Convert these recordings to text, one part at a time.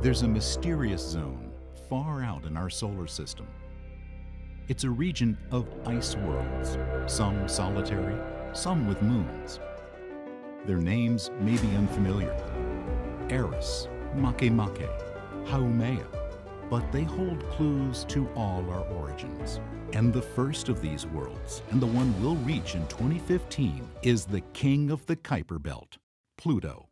There's a mysterious zone far out in our solar system. It's a region of ice worlds, some solitary, some with moons. Their names may be unfamiliar. Eris, Makemake, Haumea, but they hold clues to all our origins. And the first of these worlds, and the one we'll reach in 2015, is the king of the Kuiper Belt, Pluto.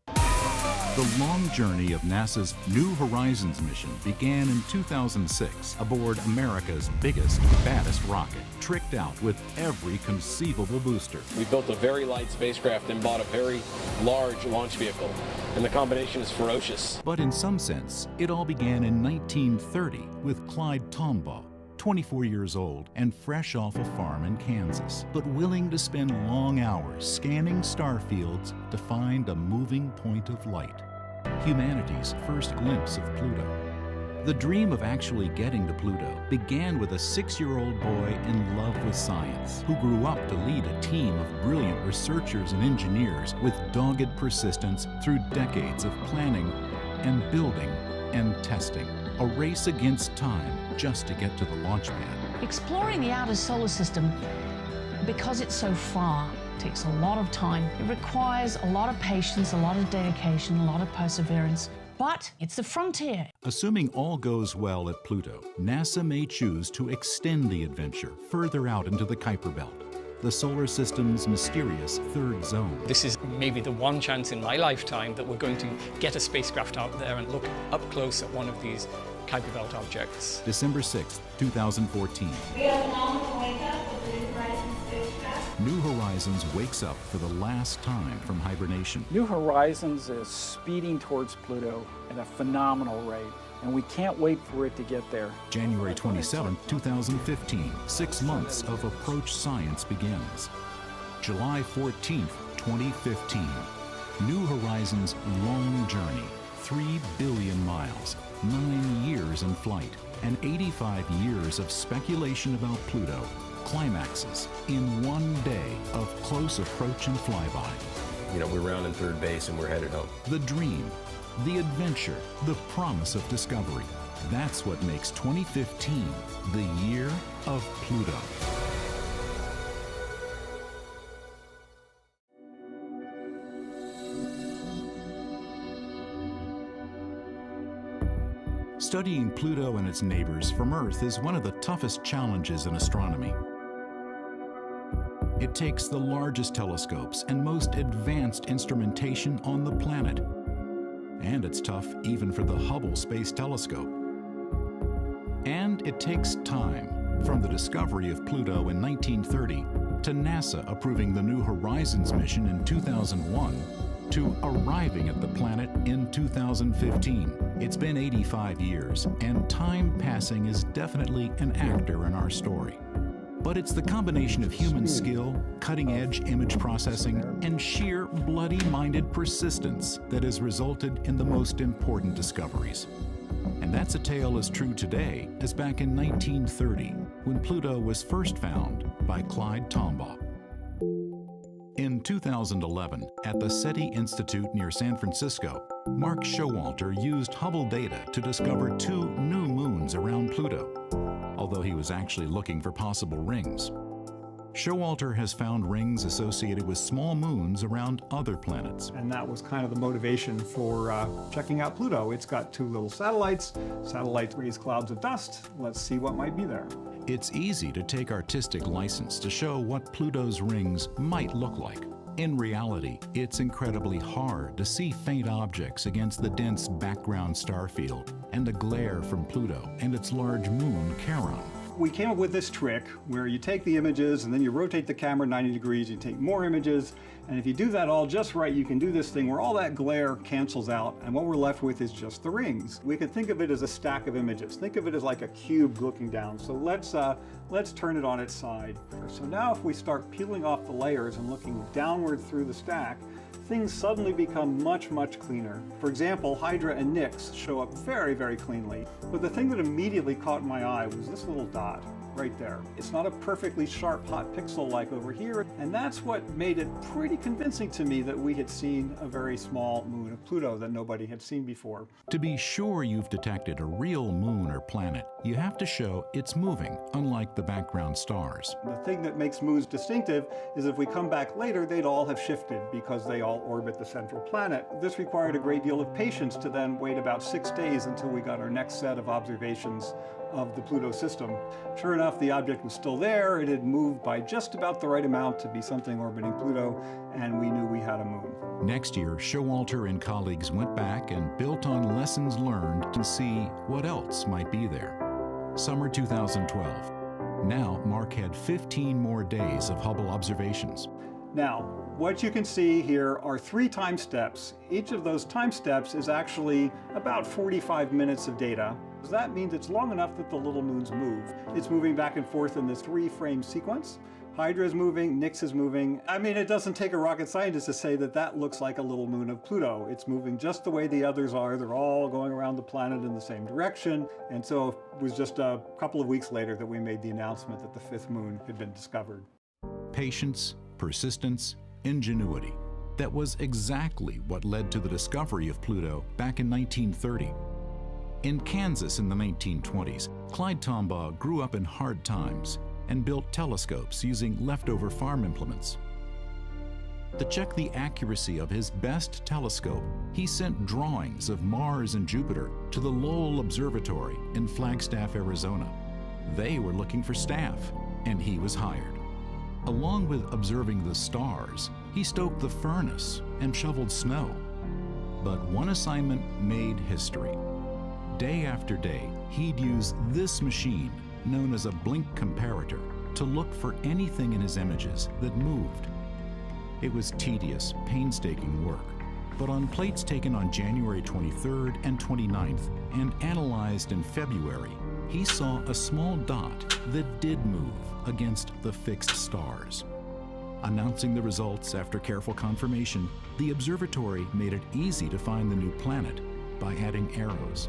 The long journey of NASA's New Horizons mission began in 2006 aboard America's biggest, baddest rocket, tricked out with every conceivable booster. We built a very light spacecraft and bought a very large launch vehicle, and the combination is ferocious. But in some sense, it all began in 1930 with Clyde Tombaugh, 24 years old and fresh off a farm in Kansas, but willing to spend long hours scanning star fields to find a moving point of light, humanity's first glimpse of Pluto. The dream of actually getting to Pluto began with a 6-year-old boy in love with science, who grew up to lead a team of brilliant researchers and engineers with dogged persistence through decades of planning and building and testing. A race against time just to get to the launch pad. Exploring the outer solar system, because it's so far, takes a lot of time. It requires a lot of patience, a lot of dedication, a lot of perseverance, but it's the frontier. Assuming all goes well at Pluto, NASA may choose to extend the adventure further out into the Kuiper Belt, the solar system's mysterious third zone. This is maybe the one chance in my lifetime that we're going to get a spacecraft out there and look up close at one of these Kuiper Belt objects. December 6, 2014. We have an all wake up with the New Horizons spacecraft. New Horizons wakes up for the last time from hibernation. New Horizons is speeding towards Pluto at a phenomenal rate, and we can't wait for it to get there. January 27, 2015, 6 months of approach science begins. July 14, 2015, New Horizons' long journey, 3 billion miles, 9 years in flight, and 85 years of speculation about Pluto, climaxes in one day of close approach and flyby. You know, we're rounding third base and we're headed home. The dream, the adventure, the promise of discovery. That's what makes 2015 the year of Pluto. Studying Pluto and its neighbors from Earth is one of the toughest challenges in astronomy. It takes the largest telescopes and most advanced instrumentation on the planet. And it's tough even for the Hubble Space Telescope. And it takes time, from the discovery of Pluto in 1930 to NASA approving the New Horizons mission in 2001 to arriving at the planet in 2015. It's been 85 years, and time passing is definitely an actor in our story. But it's the combination of human skill, cutting-edge image processing, and sheer bloody-minded persistence that has resulted in the most important discoveries. And that's a tale as true today as back in 1930, when Pluto was first found by Clyde Tombaugh. In 2011, at the SETI Institute near San Francisco, Mark Showalter used Hubble data to discover 2 new moons around Pluto, although he was actually looking for possible rings. Showalter has found rings associated with small moons around other planets. And that was kind of the motivation for checking out Pluto. It's got 2 little satellites. Satellites raise clouds of dust. Let's see what might be there. It's easy to take artistic license to show what Pluto's rings might look like. In reality, it's incredibly hard to see faint objects against the dense background star field and the glare from Pluto and its large moon, Charon. We came up with this trick where you take the images and then you rotate the camera 90 degrees, you take more images, and if you do that all just right, you can do this thing where all that glare cancels out, and what we're left with is just the rings. We could think of it as a stack of images. Think of it as like a cube looking down. So let's turn it on its side. So now if we start peeling off the layers and looking downward through the stack, things suddenly become much, much cleaner. For example, Hydra and Nix show up very, very cleanly. But the thing that immediately caught my eye was this little dot. right there. It's not a perfectly sharp hot pixel like over here, and that's what made it pretty convincing to me that we had seen a very small moon of Pluto that nobody had seen before. To be sure you've detected a real moon or planet, you have to show it's moving, unlike the background stars. The thing that makes moons distinctive is if we come back later, they'd all have shifted because they all orbit the central planet. This required a great deal of patience to then wait about 6 days until we got our next set of observations of the Pluto system. Sure enough, the object was still there. It had moved by just about the right amount to be something orbiting Pluto, and we knew we had a moon. Next year, Showalter and colleagues went back and built on lessons learned to see what else might be there. Summer 2012. Now, Mark had 15 more days of Hubble observations. Now, what you can see here are 3 time steps. Each of those time steps is actually about 45 minutes of data. That means it's long enough that the little moons move. It's moving back and forth in this 3-frame sequence. Hydra is moving, Nix is moving. I mean, it doesn't take a rocket scientist to say that that looks like a little moon of Pluto. It's moving just the way the others are. They're all going around the planet in the same direction. And so it was just a couple of weeks later that we made the announcement that the 5th moon had been discovered. Patience, persistence, ingenuity. That was exactly what led to the discovery of Pluto back in 1930. In Kansas in the 1920s, Clyde Tombaugh grew up in hard times and built telescopes using leftover farm implements. To check the accuracy of his best telescope, he sent drawings of Mars and Jupiter to the Lowell Observatory in Flagstaff, Arizona. They were looking for staff, and he was hired. Along with observing the stars, he stoked the furnace and shoveled snow. But one assignment made history. Day after day, he'd use this machine, known as a blink comparator, to look for anything in his images that moved. It was tedious, painstaking work, but on plates taken on January 23rd and 29th and analyzed in February, he saw a small dot that did move against the fixed stars. Announcing the results after careful confirmation, the observatory made it easy to find the new planet by adding arrows.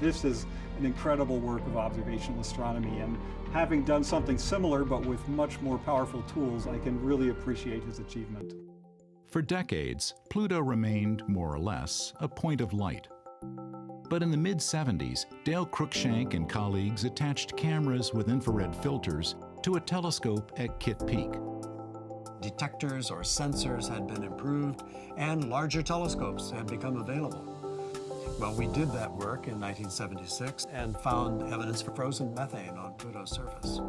This is an incredible work of observational astronomy, and having done something similar but with much more powerful tools, I can really appreciate his achievement. For decades, Pluto remained, more or less, a point of light. But in the mid-70s, Dale Cruikshank and colleagues attached cameras with infrared filters to a telescope at Kitt Peak. Detectors or sensors had been improved, and larger telescopes had become available. Well, we did that work in 1976 and found evidence for frozen methane on Pluto's surface.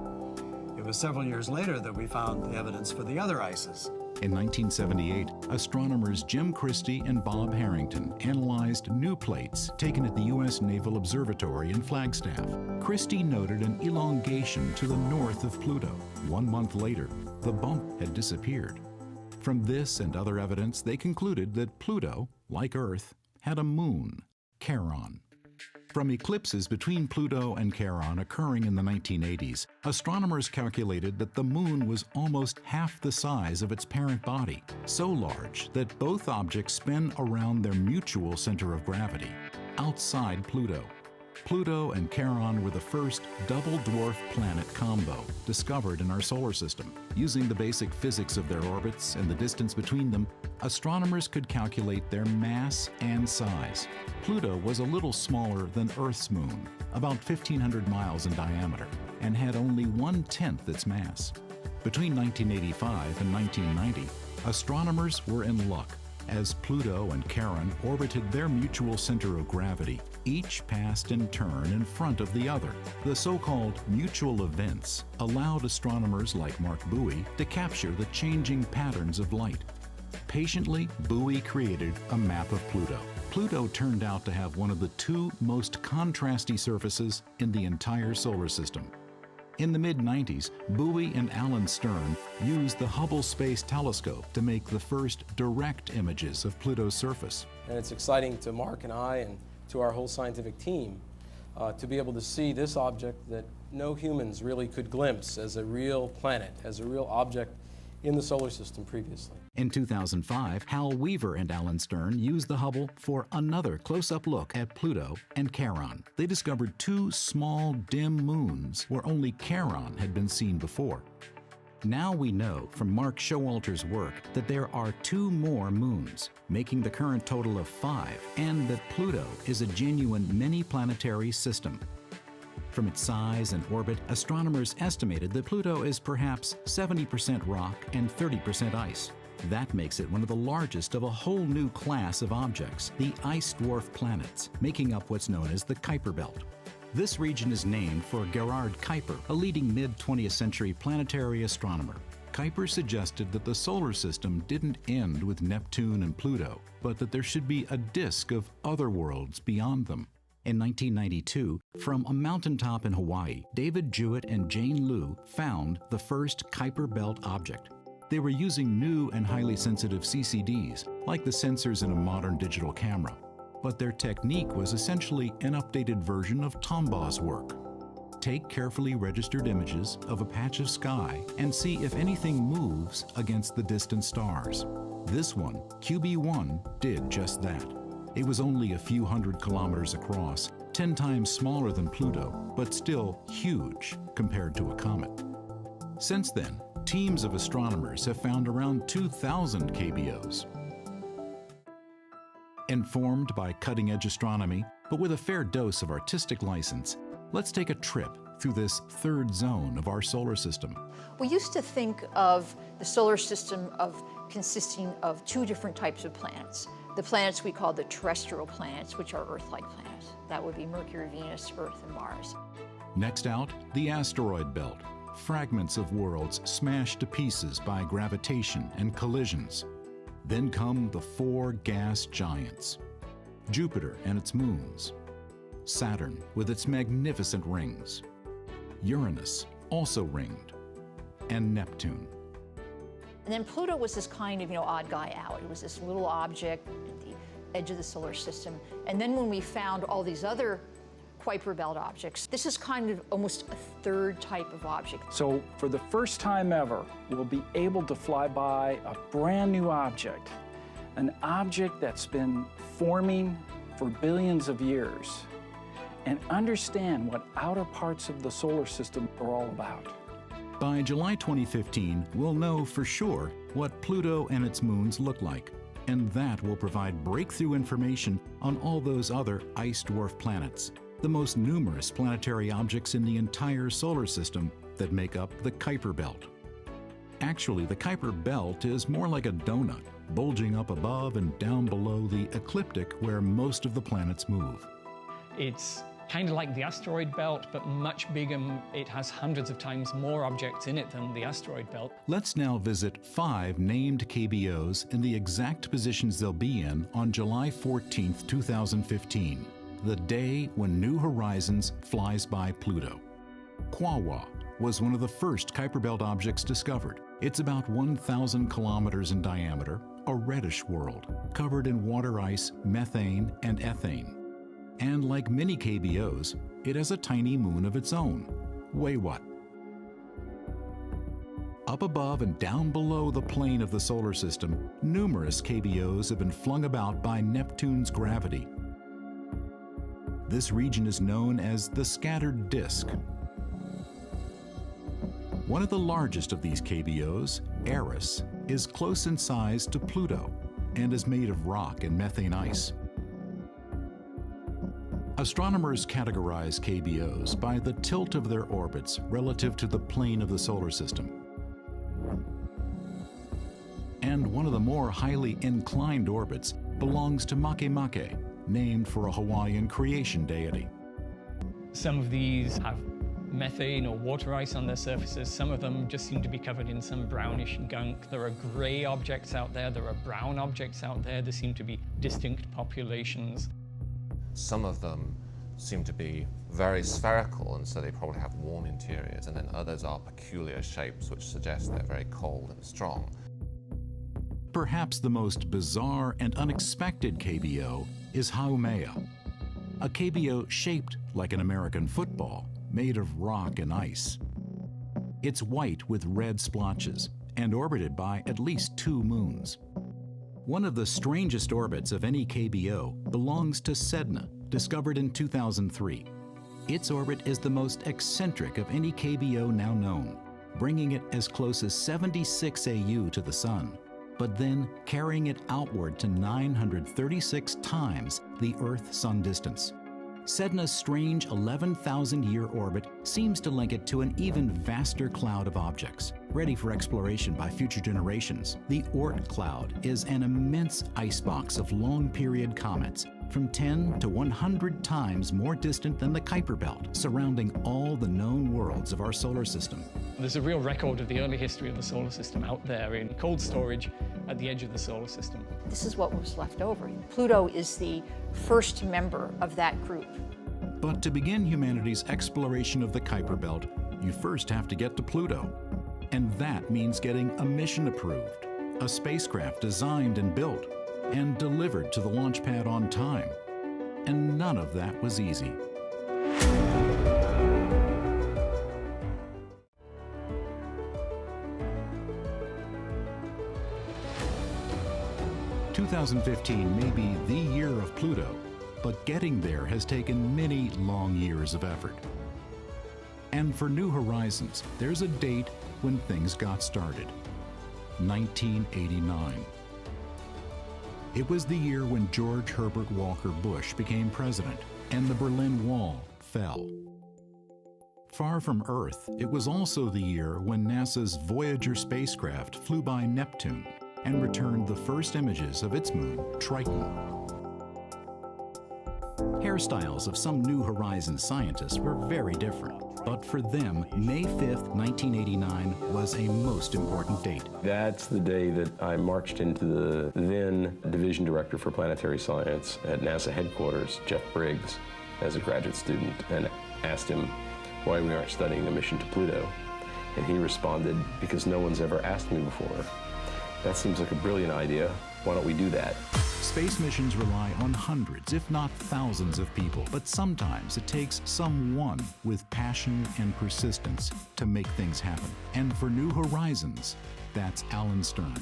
It was several years later that we found the evidence for the other ices. In 1978, astronomers Jim Christie and Bob Harrington analyzed new plates taken at the U.S. Naval Observatory in Flagstaff. Christie noted an elongation to the north of Pluto. 1 month later, the bump had disappeared. From this and other evidence, they concluded that Pluto, like Earth, had a moon, Charon. From eclipses between Pluto and Charon occurring in the 1980s, astronomers calculated that the moon was almost half the size of its parent body, so large that both objects spin around their mutual center of gravity, outside Pluto. Pluto and Charon were the first double dwarf planet combo discovered in our solar system. Using the basic physics of their orbits and the distance between them, astronomers could calculate their mass and size. Pluto was a little smaller than Earth's moon, about 1,500 miles in diameter, and had only 1/10 its mass. Between 1985 and 1990, astronomers were in luck. As Pluto and Charon orbited their mutual center of gravity, each passed in turn in front of the other. The so-called mutual events allowed astronomers like Mark Bowie to capture the changing patterns of light. Patiently, Bowie created a map of Pluto. Pluto turned out to have one of the 2 most contrasty surfaces in the entire solar system. In the mid-90s, Bowie and Alan Stern used the Hubble Space Telescope to make the first direct images of Pluto's surface. And it's exciting to Mark and I and to our whole scientific team to be able to see this object that no humans really could glimpse as a real planet, as a real object in the solar system previously. In 2005, Hal Weaver and Alan Stern used the Hubble for another close-up look at Pluto and Charon. They discovered two small, dim moons where only Charon had been seen before. Now we know from Mark Showalter's work that there are two more moons, making the current total of 5, and that Pluto is a genuine many-planetary system. From its size and orbit, astronomers estimated that Pluto is perhaps 70% rock and 30% ice. That makes it one of the largest of a whole new class of objects, the ice dwarf planets, making up what's known as the Kuiper Belt. This region is named for Gerhard Kuiper, a leading mid-20th century planetary astronomer. Kuiper suggested that the solar system didn't end with Neptune and Pluto, but that there should be a disk of other worlds beyond them. In 1992, from a mountaintop in Hawaii, David Jewett and Jane Liu found the first Kuiper Belt object. They were using new and highly sensitive CCDs, like the sensors in a modern digital camera. But their technique was essentially an updated version of Tombaw's work. Take carefully registered images of a patch of sky and see if anything moves against the distant stars. This one, QB1, did just that. It was only a few hundred kilometers across, 10 times smaller than Pluto, but still huge compared to a comet. Since then, teams of astronomers have found around 2,000 KBOs. Informed by cutting-edge astronomy, but with a fair dose of artistic license, let's take a trip through this third zone of our solar system. We used to think of the solar system consisting of two different types of planets. The planets we call the terrestrial planets, which are Earth-like planets. That would be Mercury, Venus, Earth, and Mars. Next out, the asteroid belt. Fragments of worlds smashed to pieces by gravitation and collisions. Then come the 4 gas giants. Jupiter and its moons. Saturn with its magnificent rings. Uranus, also ringed. And Neptune. And then Pluto was this kind of, odd guy out. It was this little object at the edge of the solar system. And then when we found all these other Kuiper Belt objects, this is kind of almost a third type of object. So for the first time ever, we'll be able to fly by a brand new object, an object that's been forming for billions of years, and understand what outer parts of the solar system are all about. By July 2015, we'll know for sure what Pluto and its moons look like, and that will provide breakthrough information on all those other ice dwarf planets, the most numerous planetary objects in the entire solar system that make up the Kuiper Belt. Actually, the Kuiper Belt is more like a donut, bulging up above and down below the ecliptic where most of the planets move. It's kind of like the asteroid belt, but much bigger. It has hundreds of times more objects in it than the asteroid belt. Let's now visit 5 named KBOs in the exact positions they'll be in on July 14th, 2015, the day when New Horizons flies by Pluto. Quawa was one of the first Kuiper Belt objects discovered. It's about 1,000 kilometers in diameter, a reddish world, covered in water ice, methane, and ethane. And like many KBOs, it has a tiny moon of its own, Wayuut. Up above and down below the plane of the solar system, numerous KBOs have been flung about by Neptune's gravity. This region is known as the scattered disk. One of the largest of these KBOs, Eris, is close in size to Pluto and is made of rock and methane ice. Astronomers categorize KBOs by the tilt of their orbits relative to the plane of the solar system. And one of the more highly inclined orbits belongs to Makemake, named for a Hawaiian creation deity. Some of these have methane or water ice on their surfaces. Some of them just seem to be covered in some brownish gunk. There are gray objects out there. There are brown objects out there. There seem to be distinct populations. Some of them seem to be very spherical, and so they probably have warm interiors, and then others are peculiar shapes which suggest they're very cold and strong. Perhaps the most bizarre and unexpected KBO is Haumea, a KBO shaped like an American football, made of rock and ice. It's white with red splotches, and orbited by at least 2 moons. One of the strangest orbits of any KBO belongs to Sedna, discovered in 2003. Its orbit is the most eccentric of any KBO now known, bringing it as close as 76 AU to the Sun, but then carrying it outward to 936 times the Earth-Sun distance. Sedna's strange 11,000-year orbit seems to link it to an even vaster cloud of objects, ready for exploration by future generations. The Oort cloud is an immense icebox of long-period comets, from 10 to 100 times more distant than the Kuiper Belt, surrounding all the known worlds of our solar system. There's a real record of the early history of the solar system out there in cold storage at the edge of the solar system. This is what was left over. Pluto is the first member of that group. But to begin humanity's exploration of the Kuiper Belt, you first have to get to Pluto. And that means getting a mission approved, a spacecraft designed and built, and delivered to the launch pad on time. And none of that was easy. "2015 may be the year of Pluto, but getting there has taken many long years of effort. And for New Horizons, there's a date when things got started: 1989. It was the year when George Herbert Walker Bush became president and the Berlin Wall fell. Far from Earth, it was also the year when NASA's Voyager spacecraft flew by Neptune and returned the first images of its moon, Triton. Hairstyles of some New Horizons scientists were very different, but for them, May 5th, 1989 was a most important date. That's the day that I marched into the then Division Director for Planetary Science at NASA headquarters, Jeff Briggs, as a graduate student, and asked him why we aren't studying a mission to Pluto. And he responded, "Because no one's ever asked me before. That seems like a brilliant idea. Why don't we do that?" Space missions rely on hundreds, if not thousands of people, but sometimes it takes someone with passion and persistence to make things happen. And for New Horizons, that's Alan Stern.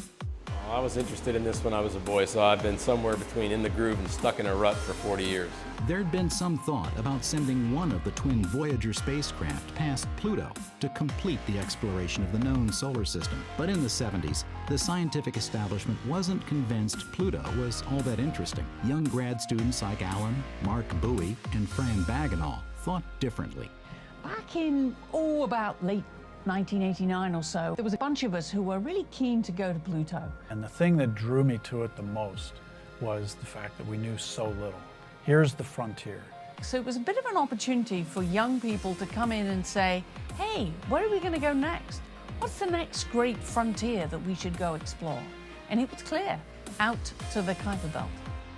I was interested in this when I was a boy, so I've been somewhere between in the groove and stuck in a rut for 40 years. There'd been some thought about sending one of the twin Voyager spacecraft past Pluto to complete the exploration of the known solar system. But in the 70s, the scientific establishment wasn't convinced Pluto was all that interesting. Young grad students like Alan, Mark Bowie, and Fran Bagenal thought differently. Back in, about late 1989 or so, there was a bunch of us who were really keen to go to Pluto. And the thing that drew me to it the most was the fact that we knew so little. Here's the frontier. So it was a bit of an opportunity for young people to come in and say, hey, where are we going to go next? What's the next great frontier that we should go explore? And it was clear, out to the Kuiper Belt.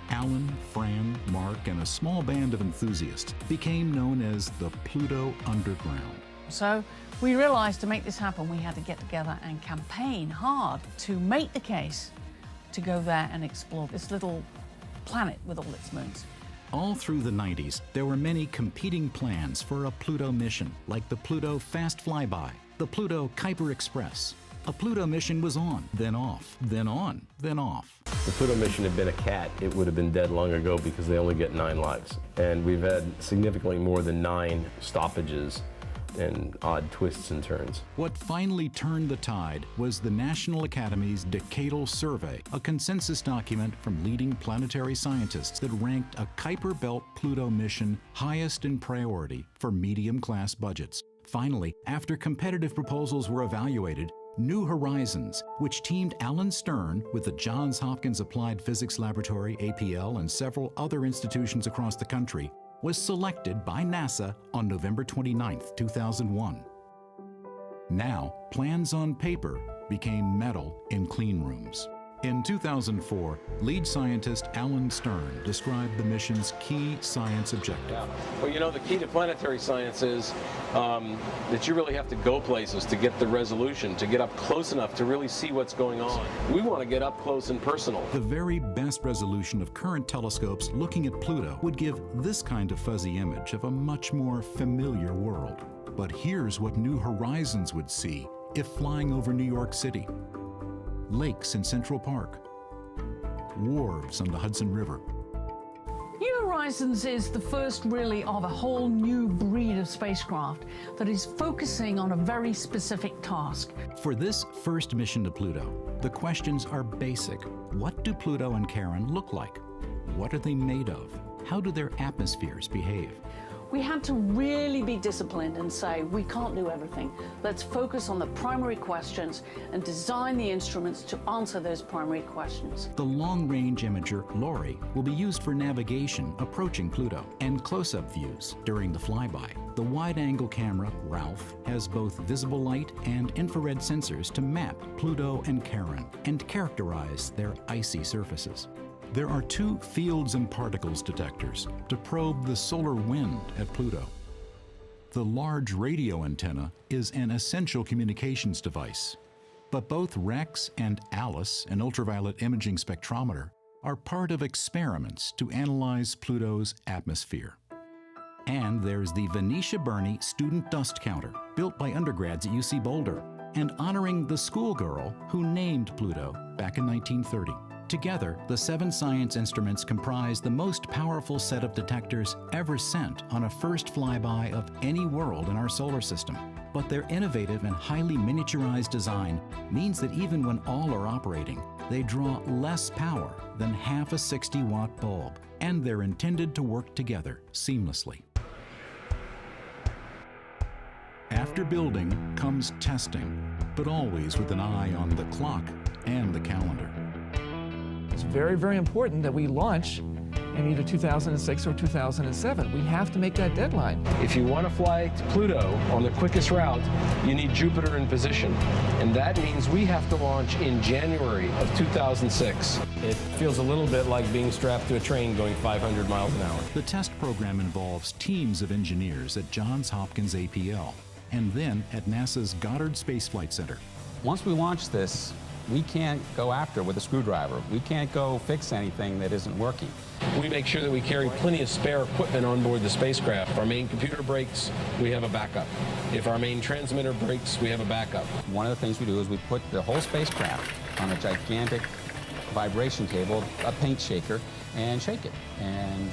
Alan, Fran, Mark, and a small band of enthusiasts became known as the Pluto Underground. So we realized to make this happen, we had to get together and campaign hard to make the case to go there and explore this little planet with all its moons. All through the 90s, there were many competing plans for a Pluto mission, like the Pluto Fast Flyby, the Pluto Kuiper Express. A Pluto mission was on, then off, then on, then off. If the Pluto mission had been a cat, it would have been dead long ago because they only get 9 lives. And we've had significantly more than 9 stoppages and odd twists and turns. What finally turned the tide was the National Academy's Decadal Survey, a consensus document from leading planetary scientists that ranked a Kuiper Belt Pluto mission highest in priority for medium-class budgets. Finally, after competitive proposals were evaluated, New Horizons, which teamed Alan Stern with the Johns Hopkins Applied Physics Laboratory, APL, and several other institutions across the country, was selected by NASA on November 29, 2001. Now, plans on paper became metal in clean rooms. In 2004, lead scientist Alan Stern described the mission's key science objective. Well, you know, the key to planetary science is that you really have to go places to get the resolution, to get up close enough to really see what's going on. We want to get up close and personal. The very best resolution of current telescopes looking at Pluto would give this kind of fuzzy image of a much more familiar world. But here's what New Horizons would see if flying over New York City, lakes in Central Park, wharves on the Hudson River. New Horizons is the first really of a whole new breed of spacecraft that is focusing on a very specific task. For this first mission to Pluto, the questions are basic. What do Pluto and Charon look like? What are they made of? How do their atmospheres behave? We had to really be disciplined and say, we can't do everything. Let's focus on the primary questions and design the instruments to answer those primary questions. The long-range imager, LORRI, will be used for navigation approaching Pluto and close-up views during the flyby. The wide-angle camera, RALPH, has both visible light and infrared sensors to map Pluto and Charon and characterize their icy surfaces. There are 2 fields and particles detectors to probe the solar wind at Pluto. The large radio antenna is an essential communications device, but both REX and ALICE, an ultraviolet imaging spectrometer, are part of experiments to analyze Pluto's atmosphere. And there's the Venetia Burney Student Dust Counter, built by undergrads at UC Boulder, and honoring the schoolgirl who named Pluto back in 1930. Together, the 7 science instruments comprise the most powerful set of detectors ever sent on a first flyby of any world in our solar system. But their innovative and highly miniaturized design means that even when all are operating, they draw less power than half a 60-watt bulb, and they're intended to work together seamlessly. After building comes testing, but always with an eye on the clock and the calendar. It's very, very important that we launch in either 2006 or 2007. We have to make that deadline. If you want to fly to Pluto on the quickest route, you need Jupiter in position. And that means we have to launch in January of 2006. It feels a little bit like being strapped to a train going 500 miles an hour. The test program involves teams of engineers at Johns Hopkins APL and then at NASA's Goddard Space Flight Center. Once we launch this, we can't go after with a screwdriver. We can't go fix anything that isn't working. We make sure that we carry plenty of spare equipment on board the spacecraft. If our main computer breaks, we have a backup. If our main transmitter breaks, we have a backup. One of the things we do is we put the whole spacecraft on a gigantic vibration table, a paint shaker, and shake it. And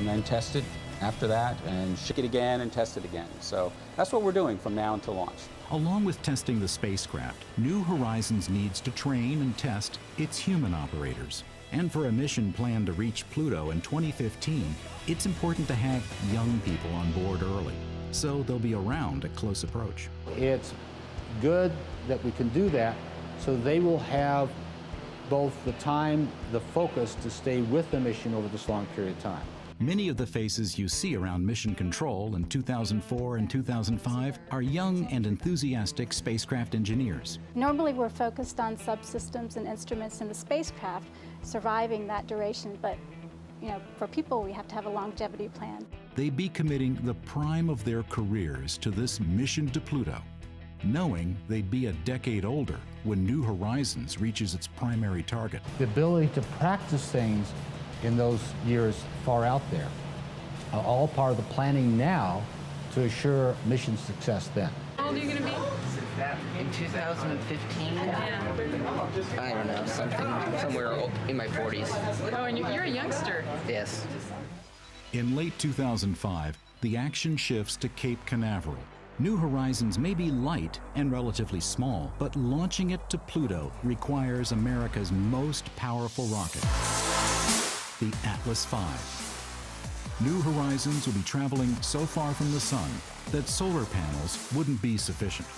then test it after that, and shake it again and test it again. So that's what we're doing from now until launch. Along with testing the spacecraft, New Horizons needs to train and test its human operators. And for a mission planned to reach Pluto in 2015, it's important to have young people on board early, so they'll be around at close approach. It's good that we can do that, so they will have both the time, the focus to stay with the mission over this long period of time. Many of the faces you see around Mission Control in 2004 and 2005 are young and enthusiastic spacecraft engineers. Normally we're focused on subsystems and instruments in the spacecraft surviving that duration, but for people we have to have a longevity plan. They'd be committing the prime of their careers to this mission to Pluto, knowing they'd be a decade older when New Horizons reaches its primary target. The ability to practice things in those years far out there are all part of the planning now to assure mission success then. How old are you going to be? In 2015? I don't know, somewhere in my 40s. Oh, and you're a youngster. Yes. In late 2005, the action shifts to Cape Canaveral. New Horizons may be light and relatively small, but launching it to Pluto requires America's most powerful rocket, the Atlas V. New Horizons will be traveling so far from the sun that solar panels wouldn't be sufficient.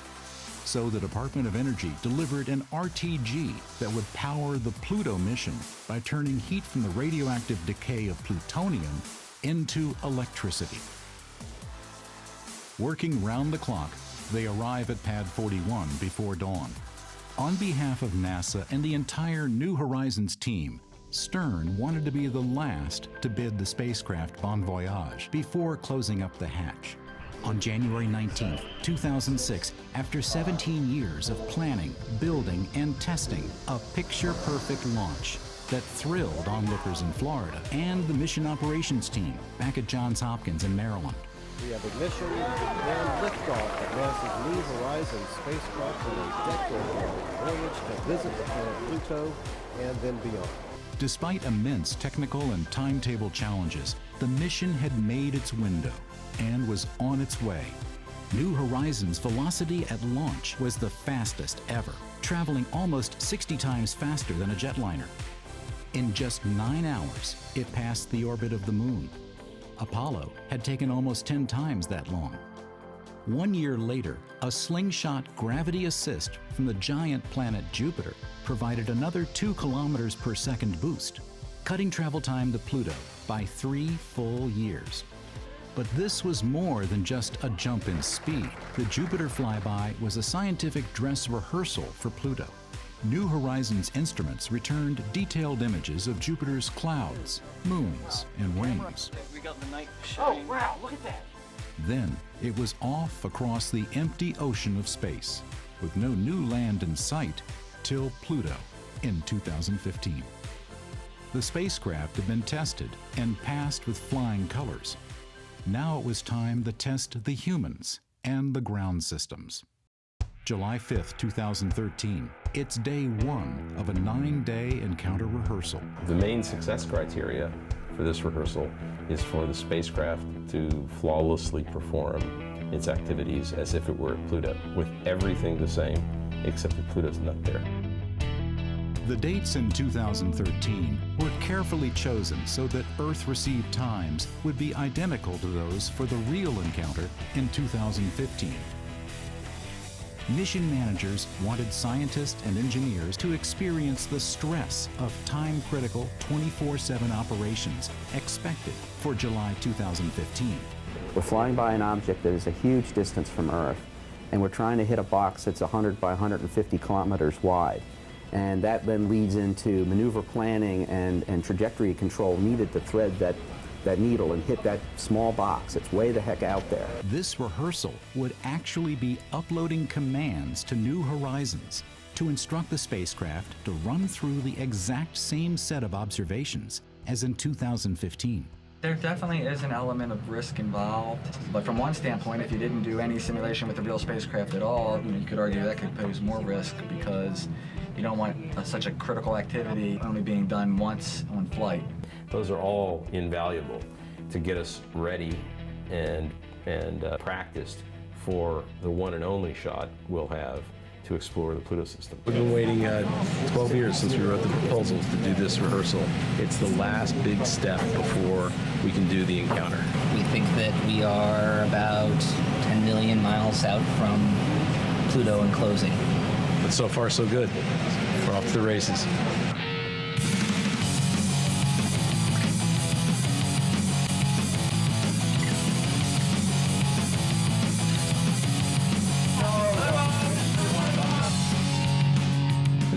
So the Department of Energy delivered an RTG that would power the Pluto mission by turning heat from the radioactive decay of plutonium into electricity. Working round the clock, they arrive at Pad 41 before dawn. On behalf of NASA and the entire New Horizons team, Stern wanted to be the last to bid the spacecraft bon voyage before closing up the hatch. On January 19, 2006, after 17 years of planning, building, and testing, a picture-perfect launch that thrilled onlookers in Florida and the mission operations team back at Johns Hopkins in Maryland. We have ignition and liftoff of NASA's New Horizons spacecraft on a decade-long voyage to visit the planet Pluto and then beyond. Despite immense technical and timetable challenges, the mission had made its window and was on its way. New Horizons' velocity at launch was the fastest ever, traveling almost 60 times faster than a jetliner. In just 9 hours, it passed the orbit of the Moon. Apollo had taken almost 10 times that long. 1 year later, a slingshot gravity assist from the giant planet Jupiter provided another 2 kilometers per second boost, cutting travel time to Pluto by 3 full years. But this was more than just a jump in speed. The Jupiter flyby was a scientific dress rehearsal for Pluto. New Horizons instruments returned detailed images of Jupiter's clouds, moons, and rings. We got the night shine. Oh, wow, look at that. Then it was off across the empty ocean of space, with no new land in sight till Pluto in 2015. The spacecraft had been tested and passed with flying colors. Now it was time to test the humans and the ground systems. July 5th, 2013. It's day 1 of a 9-day encounter rehearsal. The main success criteria for this rehearsal is for the spacecraft to flawlessly perform its activities as if it were at Pluto, with everything the same, except that Pluto's not there. The dates in 2013 were carefully chosen so that Earth-received times would be identical to those for the real encounter in 2015. Mission managers wanted scientists and engineers to experience the stress of time-critical 24/7 operations expected for July 2015. We're flying by an object that is a huge distance from Earth, and we're trying to hit a box that's 100 by 150 kilometers wide. And that then leads into maneuver planning and trajectory control needed to thread that needle and hit that small box. It's way the heck out there. This rehearsal would actually be uploading commands to New Horizons to instruct the spacecraft to run through the exact same set of observations as in 2015. There definitely is an element of risk involved, but from one standpoint, if you didn't do any simulation with the real spacecraft at all, you could argue that could pose more risk because you don't want such a critical activity only being done once on flight. Those are all invaluable to get us ready and practiced for the one and only shot we'll have to explore the Pluto system. We've been waiting 12 years since we wrote the proposals to do this rehearsal. It's the last big step before we can do the encounter. We think that we are about 10 million miles out from Pluto and closing. But so far, so good. We're off to the races.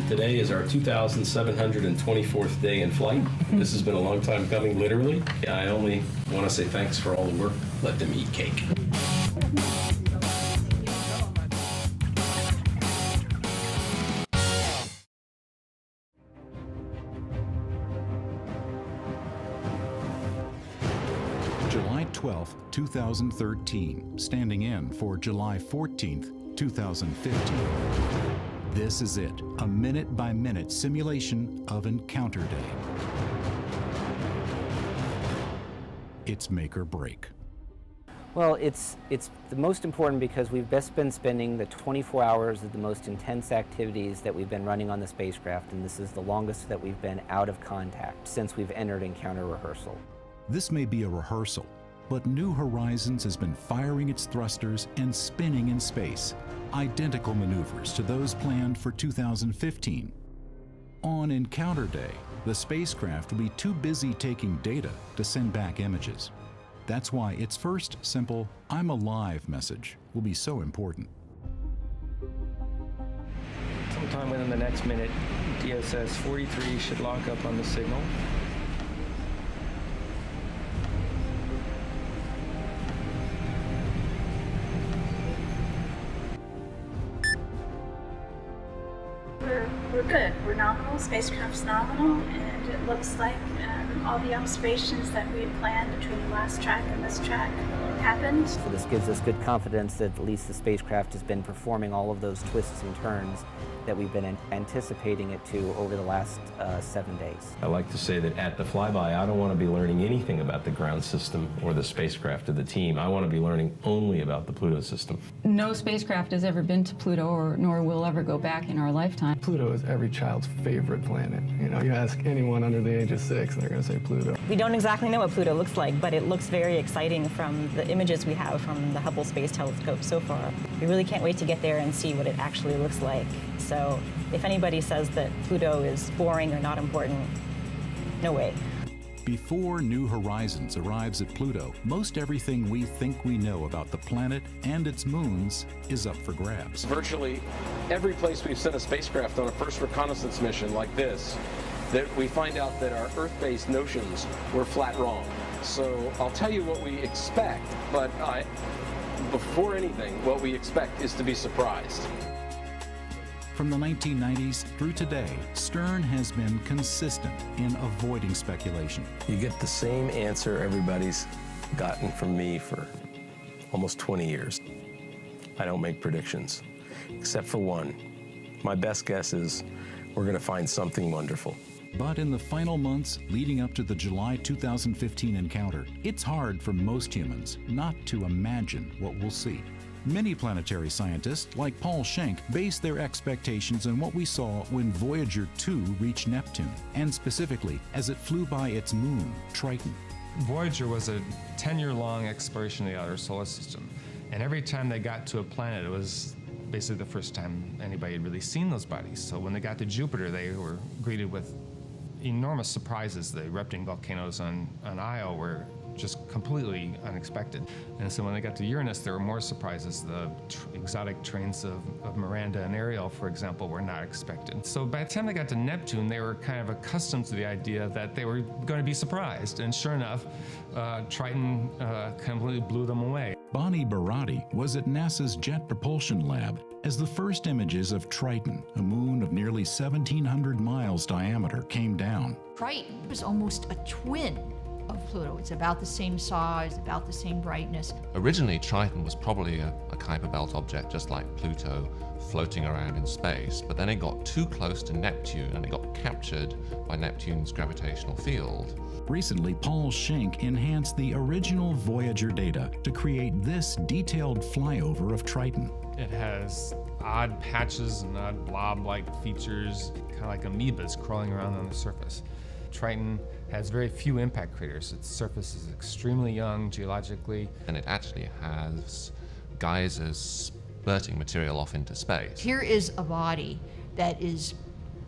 Today is our 2,724th day in flight. This has been a long time coming, literally. I only want to say thanks for all the work. Let them eat cake. July 12th, 2013, standing in for July 14th, 2015. This is it, a minute-by-minute simulation of Encounter Day. It's make or break. Well, it's the most important because we've best been spending the 24 hours of the most intense activities that we've been running on the spacecraft, and this is the longest that we've been out of contact since we've entered encounter rehearsal. This may be a rehearsal, but New Horizons has been firing its thrusters and spinning in space, identical maneuvers to those planned for 2015. On Encounter Day, the spacecraft will be too busy taking data to send back images. That's why its first simple "I'm alive" message will be so important. Sometime within the next minute, DSS 43 should lock up on the signal. We're good. We're nominal. Spacecraft's nominal, and it looks like all the observations that we had planned between the last track and this track happened. So this gives us good confidence that at least the spacecraft has been performing all of those twists and turns that we've been anticipating it to over the last 7 days. I like to say that at the flyby, I don't want to be learning anything about the ground system or the spacecraft or the team. I want to be learning only about the Pluto system. No spacecraft has ever been to Pluto, nor will ever go back in our lifetime. Pluto is every child's favorite planet. You know, you ask anyone under the age of 6, and they're going to say Pluto. We don't exactly know what Pluto looks like, but it looks very exciting from the images we have from the Hubble Space Telescope so far. We really can't wait to get there and see what it actually looks like. So if anybody says that Pluto is boring or not important, no way. Before New Horizons arrives at Pluto, most everything we think we know about the planet and its moons is up for grabs. Virtually every place we've sent a spacecraft on a first reconnaissance mission like this, that we find out that our Earth-based notions were flat wrong. So I'll tell you what we expect, but before anything, what we expect is to be surprised. From the 1990s through today, Stern has been consistent in avoiding speculation. You get the same answer everybody's gotten from me for almost 20 years. I don't make predictions, except for one. My best guess is we're going to find something wonderful. But in the final months leading up to the July 2015 encounter, it's hard for most humans not to imagine what we'll see. Many planetary scientists, like Paul Schenk, base their expectations on what we saw when Voyager 2 reached Neptune, and specifically as it flew by its moon, Triton. Voyager was a 10-year-long exploration of the outer solar system, and every time they got to a planet, it was basically the first time anybody had really seen those bodies. So when they got to Jupiter, they were greeted with enormous surprises. The erupting volcanoes on Io were just completely unexpected. And so when they got to Uranus, there were more surprises. The exotic trains of Miranda and Ariel, for example, were not expected. So by the time they got to Neptune, they were kind of accustomed to the idea that they were going to be surprised. And sure enough, Triton completely blew them away. Bonnie Barati was at NASA's Jet Propulsion Lab as the first images of Triton, a moon of nearly 1,700 miles diameter, came down. Triton was almost a twin of Pluto. It's about the same size, about the same brightness. Originally, Triton was probably a Kuiper Belt object, just like Pluto, floating around in space, but then it got too close to Neptune and it got captured by Neptune's gravitational field. Recently, Paul Schenk enhanced the original Voyager data to create this detailed flyover of Triton. It has odd patches and odd blob-like features, kind of like amoebas crawling around on the surface. Triton has very few impact craters. Its surface is extremely young geologically. And it actually has geysers spurting material off into space. Here is a body that is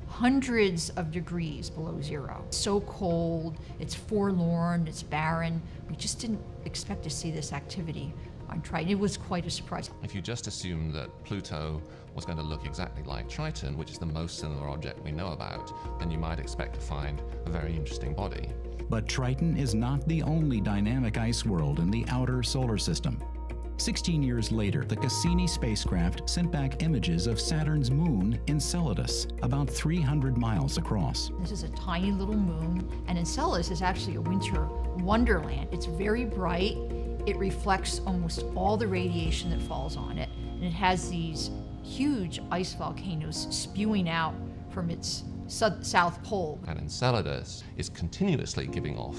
hundreds of degrees below zero. It's so cold, it's forlorn, it's barren. We just didn't expect to see this activity on Triton. It was quite a surprise. If you just assume that Pluto was going to look exactly like Triton, which is the most similar object we know about, then you might expect to find a very interesting body. But Triton is not the only dynamic ice world in the outer solar system. 16 years later, the Cassini spacecraft sent back images of Saturn's moon, Enceladus, about 300 miles across. This is a tiny little moon, and Enceladus is actually a winter wonderland. It's very bright. It reflects almost all the radiation that falls on it, and it has these huge ice volcanoes spewing out from its south pole. And Enceladus is continuously giving off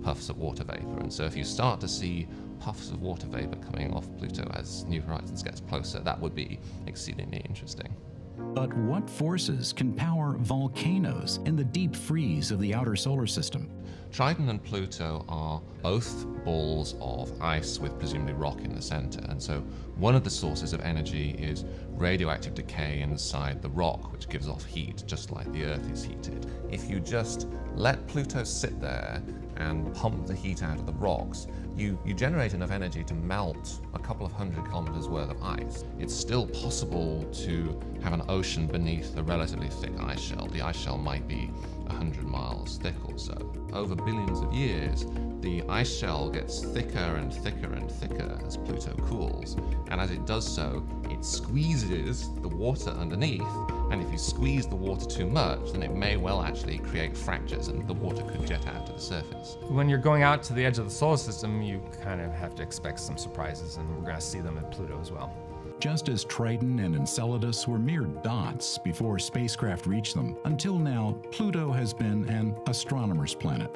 puffs of water vapor, and so if you start to see puffs of water vapor coming off Pluto as New Horizons gets closer, that would be exceedingly interesting. But what forces can power volcanoes in the deep freeze of the outer solar system? Triton and Pluto are both balls of ice with presumably rock in the center, and so one of the sources of energy is radioactive decay inside the rock, which gives off heat, just like the Earth is heated. If you just let Pluto sit there and pump the heat out of the rocks, you generate enough energy to melt a couple of 100 kilometers worth of ice. It's still possible to have an ocean beneath a relatively thick ice shell. The ice shell might be 100 miles thick or so. Over billions of years, the ice shell gets thicker and thicker and thicker as Pluto cools, and as it does so, it squeezes the water underneath, and if you squeeze the water too much, then it may well actually create fractures and the water could jet out to the surface. When you're going out to the edge of the solar system, you kind of have to expect some surprises, and we're going to see them at Pluto as well. Just as Triton and Enceladus were mere dots before spacecraft reached them, until now, Pluto has been an astronomer's planet.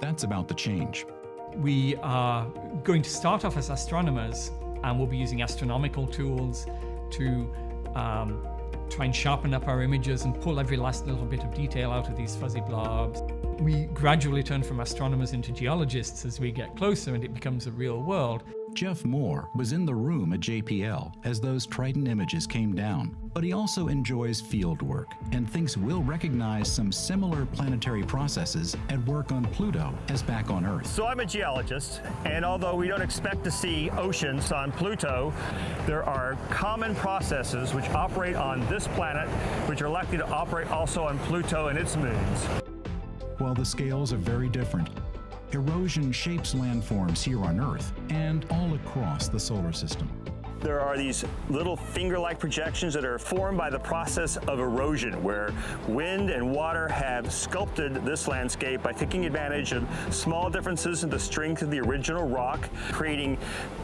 That's about to change. We are going to start off as astronomers, and we'll be using astronomical tools to try and sharpen up our images and pull every last little bit of detail out of these fuzzy blobs. We gradually turn from astronomers into geologists as we get closer and it becomes a real world. Jeff Moore was in the room at JPL as those Triton images came down, but he also enjoys field work and thinks we'll recognize some similar planetary processes at work on Pluto as back on Earth. So I'm a geologist, and although we don't expect to see oceans on Pluto, there are common processes which operate on this planet, which are likely to operate also on Pluto and its moons. While the scales are very different, erosion shapes landforms here on Earth and all across the solar system. There are these little finger-like projections that are formed by the process of erosion, where wind and water have sculpted this landscape by taking advantage of small differences in the strength of the original rock, creating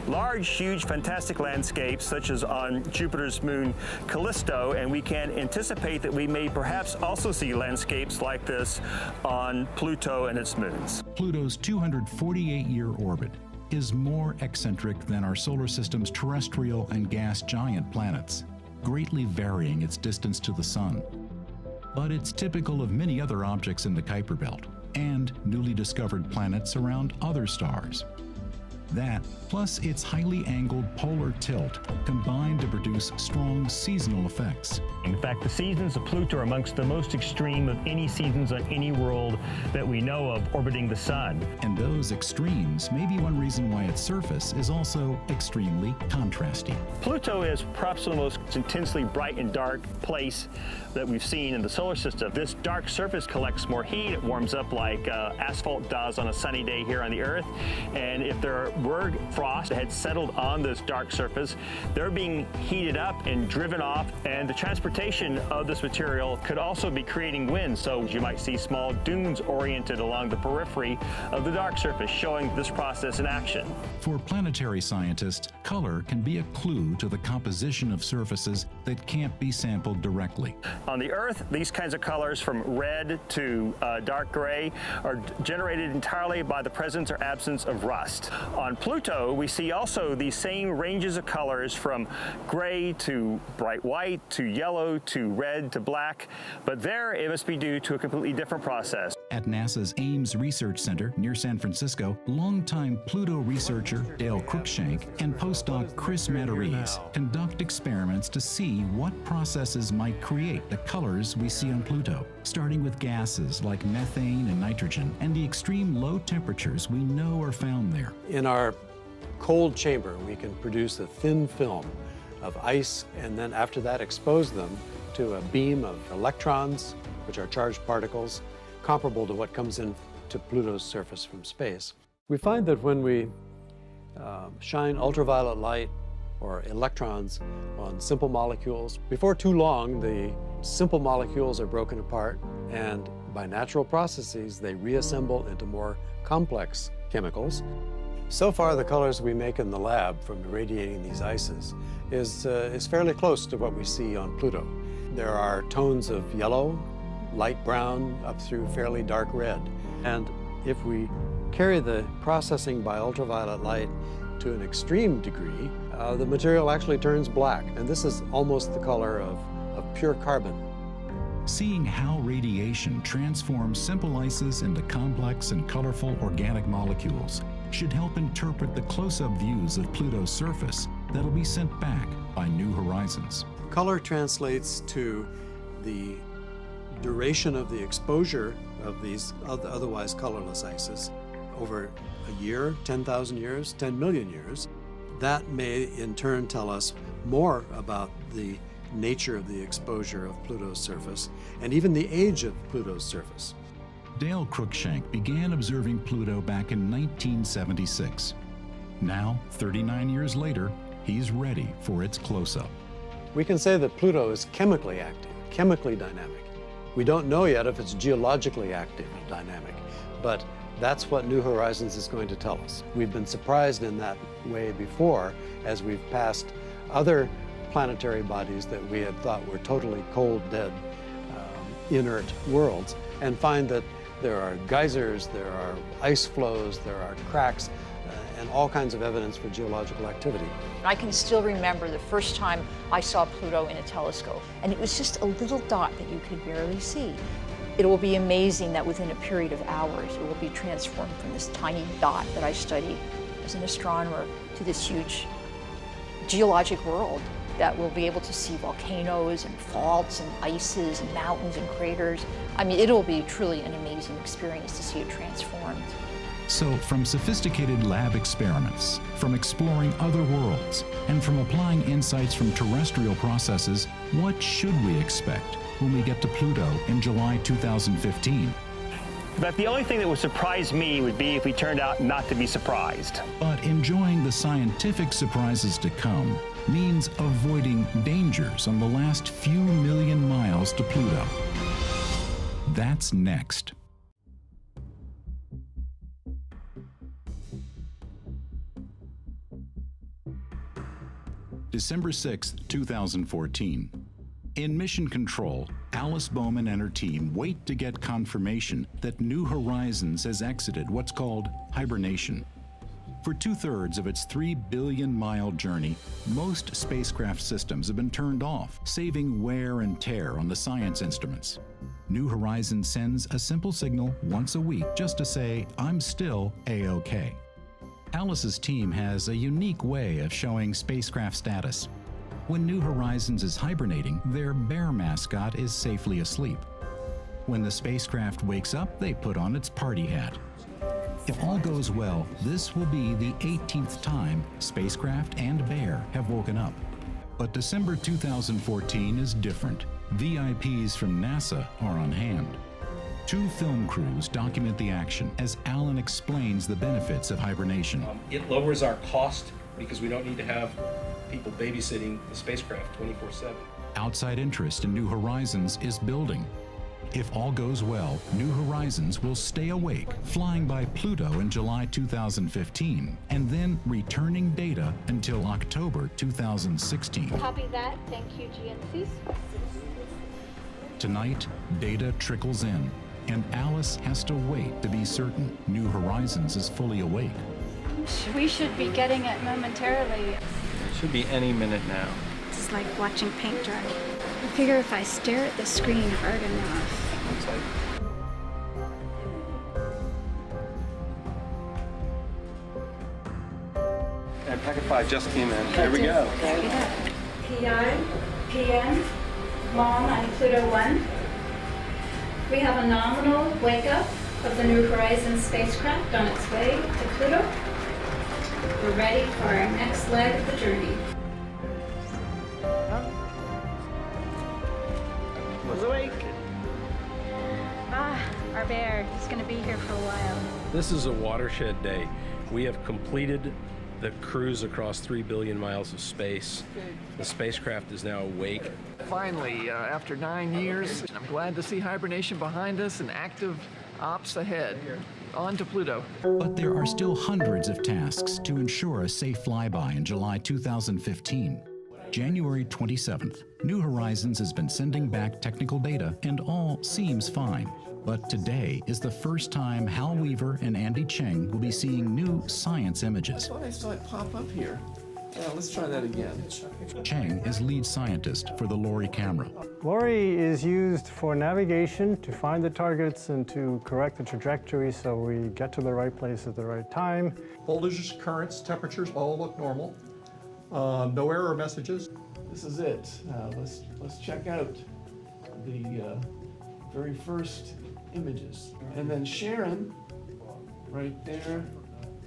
large, huge, fantastic landscapes, such as on Jupiter's moon Callisto, and we can anticipate that we may perhaps also see landscapes like this on Pluto and its moons. Pluto's 248-year orbit is more eccentric than our solar system's terrestrial and gas giant planets, greatly varying its distance to the Sun. But it's typical of many other objects in the Kuiper Belt and newly discovered planets around other stars. That, plus its highly angled polar tilt, combine to produce strong seasonal effects. In fact, the seasons of Pluto are amongst the most extreme of any seasons on any world that we know of orbiting the Sun. And those extremes may be one reason why its surface is also extremely contrasty. Pluto is perhaps the most intensely bright and dark place that we've seen in the solar system. This dark surface collects more heat. It warms up like asphalt does on a sunny day here on the Earth. And if there were frost that had settled on this dark surface, they're being heated up and driven off, and the transportation of this material could also be creating wind, so you might see small dunes oriented along the periphery of the dark surface, showing this process in action. For planetary scientists, color can be a clue to the composition of surfaces that can't be sampled directly. On the Earth, these kinds of colors from red to dark gray are generated entirely by the presence or absence of rust. On Pluto, we see also these same ranges of colors from gray to bright white to yellow to red to black, but there it must be due to a completely different process. At NASA's Ames Research Center near San Francisco, longtime Pluto researcher Dale Cruikshank and postdoc Chris Matarese conduct experiments to see what processes might create the colors we see on Pluto, starting with gases like methane and nitrogen and the extreme low temperatures we know are found there. In our cold chamber, we can produce a thin film of ice, and then after that expose them to a beam of electrons, which are charged particles, comparable to what comes in to Pluto's surface from space. We find that when we shine ultraviolet light or electrons on simple molecules, before too long the simple molecules are broken apart, and by natural processes they reassemble into more complex chemicals. So far, the colors we make in the lab from irradiating these ices is fairly close to what we see on Pluto. There are tones of yellow, light brown, up through fairly dark red. And if we carry the processing by ultraviolet light to an extreme degree, the material actually turns black. And this is almost the color of pure carbon. Seeing how radiation transforms simple ices into complex and colorful organic molecules should help interpret the close-up views of Pluto's surface that'll be sent back by New Horizons. Color translates to the duration of the exposure of these otherwise colorless ices over a year, 10,000 years, 10 million years. That may in turn tell us more about the nature of the exposure of Pluto's surface and even the age of Pluto's surface. Dale Cruikshank began observing Pluto back in 1976. Now, 39 years later, he's ready for its close-up. We can say that Pluto is chemically active, chemically dynamic. We don't know yet if it's geologically active and dynamic, but that's what New Horizons is going to tell us. We've been surprised in that way before as we've passed other planetary bodies that we had thought were totally cold, dead, inert worlds, and find that there are geysers, there are ice flows, there are cracks, and all kinds of evidence for geological activity. I can still remember the first time I saw Pluto in a telescope, and it was just a little dot that you could barely see. It will be amazing that within a period of hours, it will be transformed from this tiny dot that I studied as an astronomer to this huge geologic world that will be able to see volcanoes and faults and ices and mountains and craters. I mean, it'll be truly an amazing experience to see it transformed. So, from sophisticated lab experiments, from exploring other worlds, and from applying insights from terrestrial processes, what should we expect when we get to Pluto in July 2015? But the only thing that would surprise me would be if we turned out not to be surprised. But enjoying the scientific surprises to come means avoiding dangers on the last few million miles to Pluto. That's next. December 6, 2014. In Mission Control, Alice Bowman and her team wait to get confirmation that New Horizons has exited what's called hibernation. For 2/3 of its 3 billion-mile journey, most spacecraft systems have been turned off, saving wear and tear on the science instruments. New Horizons sends a simple signal once a week just to say, I'm still A-OK. Alice's team has a unique way of showing spacecraft status. When New Horizons is hibernating, their bear mascot is safely asleep. When the spacecraft wakes up, they put on its party hat. If all goes well, this will be the 18th time spacecraft and bear have woken up. But December 2014 is different. VIPs from NASA are on hand. 2 film crews document the action as Alan explains the benefits of hibernation. It lowers our cost because we don't need to have people babysitting the spacecraft 24/7. Outside interest in New Horizons is building. If all goes well, New Horizons will stay awake, flying by Pluto in July 2015, and then returning data until October 2016. Copy that. Thank you, GNCs. Tonight, data trickles in, and Alice has to wait to be certain New Horizons is fully awake. We should be getting it momentarily. It should be any minute now. It's like watching paint dry. I figure if I stare at the screen hard enough. And packet 5 just came in. Here we go. PI, PM, Mom on Pluto 1. We have a nominal wake-up of the New Horizons spacecraft on its way to Pluto. We're ready for our next leg of the journey. Was awake. Our bear. He's going to be here for a while. This is a watershed day. We have completed the cruise across 3 billion miles of space. The spacecraft is now awake. Finally, after 9 years, I'm glad to see hibernation behind us and active ops ahead. On to Pluto. But there are still hundreds of tasks to ensure a safe flyby in July 2015. January 27th, New Horizons has been sending back technical data and all seems fine. But today is the first time Hal Weaver and Andy Cheng will be seeing new science images. I thought I saw it pop up here. Yeah, let's try that again. Cheng is lead scientist for the LORRI camera. LORRI is used for navigation to find the targets and to correct the trajectory so we get to the right place at the right time. Voltages, currents, temperatures all look normal. No error messages. This is it. Let's check out the very first images. And then Sharon, right there,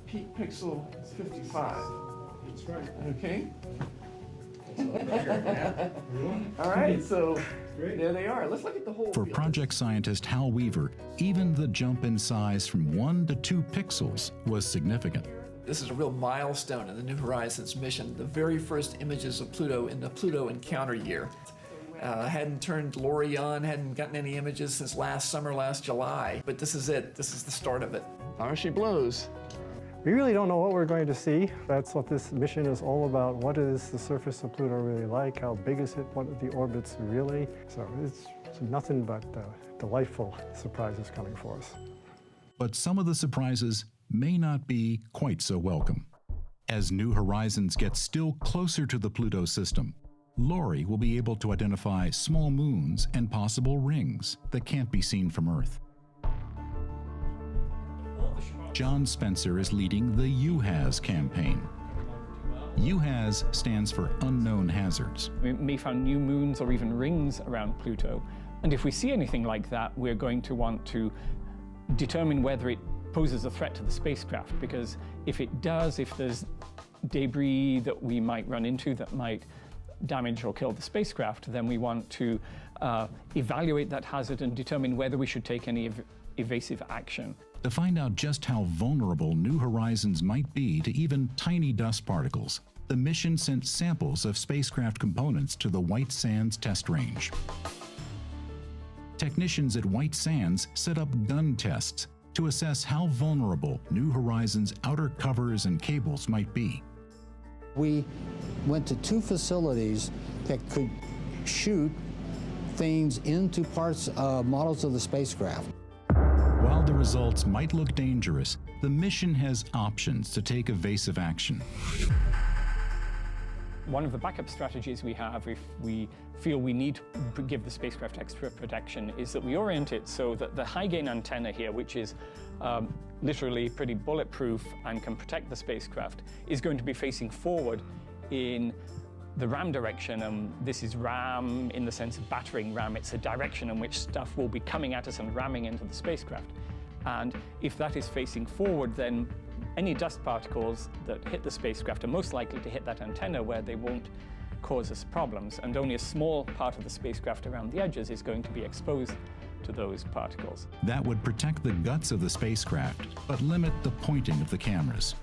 peak pixel 55. That's right. Okay. All right, so there they are. Let's look at the whole For field. project scientist Hal Weaver, even the jump in size from 1 to 2 pixels was significant. This is a real milestone in the New Horizons mission, the very first images of Pluto in the Pluto encounter year. Hadn't turned Lori on, hadn't gotten any images since last summer, last July, but this is it. This is the start of it. How she blows. We really don't know what we're going to see. That's what this mission is all about. What is the surface of Pluto really like? How big is it? What are the orbits really? So it's nothing but delightful surprises coming for us. But some of the surprises may not be quite so welcome. As New Horizons gets still closer to the Pluto system, Lori will be able to identify small moons and possible rings that can't be seen from Earth. John Spencer is leading the UHAZ campaign. UHAZ stands for Unknown Hazards. We may find new moons or even rings around Pluto, and if we see anything like that, we're going to want to determine whether it poses a threat to the spacecraft, because if it does, if there's debris that we might run into that might damage or kill the spacecraft, then we want to evaluate that hazard and determine whether we should take any evasive action. To find out just how vulnerable New Horizons might be to even tiny dust particles, the mission sent samples of spacecraft components to the White Sands test range. Technicians at White Sands set up gun tests to assess how vulnerable New Horizons' outer covers and cables might be. We went to 2 facilities that could shoot things into parts, models of the spacecraft. While the results might look dangerous, the mission has options to take evasive action. One of the backup strategies we have if we feel we need to give the spacecraft extra protection is that we orient it so that the high-gain antenna here, which is literally pretty bulletproof and can protect the spacecraft, is going to be facing forward in the ram direction. And this is ram in the sense of battering ram. It's a direction in which stuff will be coming at us and ramming into the spacecraft. And if that is facing forward, then any dust particles that hit the spacecraft are most likely to hit that antenna where they won't cause us problems, and only a small part of the spacecraft around the edges is going to be exposed to those particles. That would protect the guts of the spacecraft, but limit the pointing of the cameras.